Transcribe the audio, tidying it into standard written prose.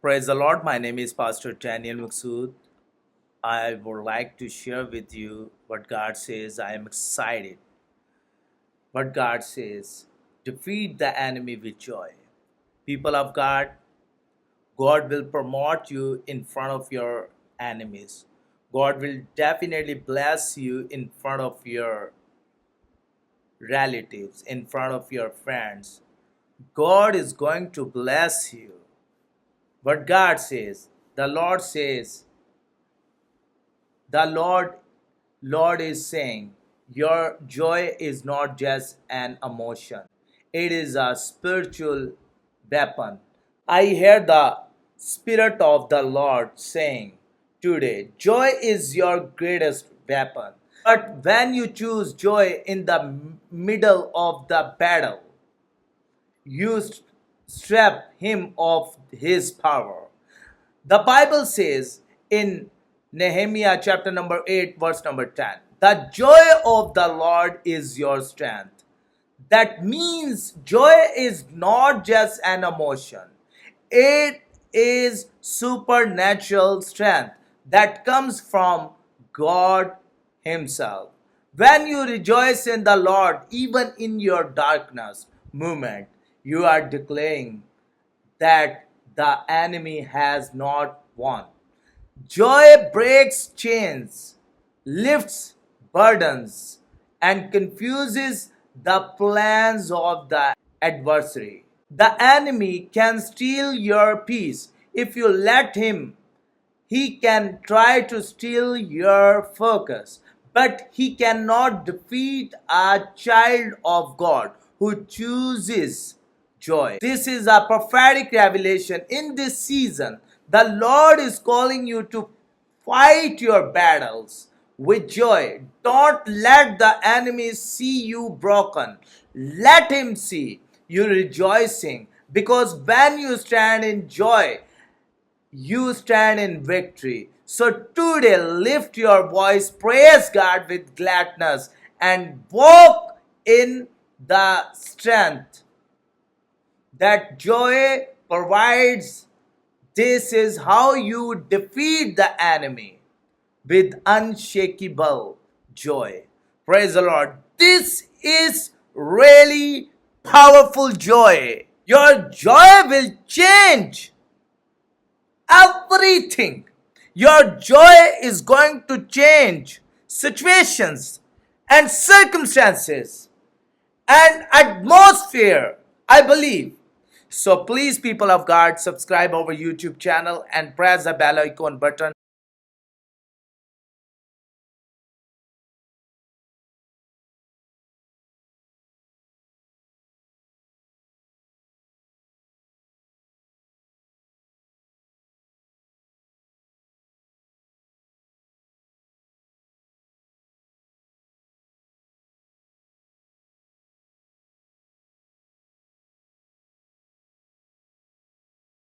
Praise the Lord. My name is Pastor Daniel Maqsood. I would like to share with you what God says. I am excited. What God says, defeat the enemy with joy. People of God, God will promote you in front of your enemies. God will definitely bless you in front of your relatives, in front of your friends. God is going to bless you. What God says, the Lord says, the Lord is saying, your joy is not just an emotion, it is a spiritual weapon. I hear the Spirit of the Lord saying today, joy is your greatest weapon. But when you choose joy in the middle of the battle, you strip him of his power. The Bible says in Nehemiah chapter number 8, verse number 10, the joy of the Lord is your strength. That means joy is not just an emotion, it is supernatural strength that comes from God Himself. When you rejoice in the Lord, even in your darkness moment, you are declaring that the enemy has not won. Joy breaks chains, lifts burdens, and confuses the plans of the adversary. The enemy can steal your peace if you let him. He can try to steal your focus, but he cannot defeat a child of God who chooses joy. This is a prophetic revelation. In this season, the Lord is calling you to fight your battles with joy. Don't let the enemy see you broken. Let him see you rejoicing, because when you stand in joy, you stand in victory. So today, lift your voice, praise God with gladness, and walk in the strength that joy provides. This is how you defeat the enemy, with unshakable joy. Praise the Lord. This is really powerful joy. Your joy will change everything. Your joy is going to change situations and circumstances and atmosphere, I believe. So please, people of God, subscribe our YouTube channel and press the bell icon button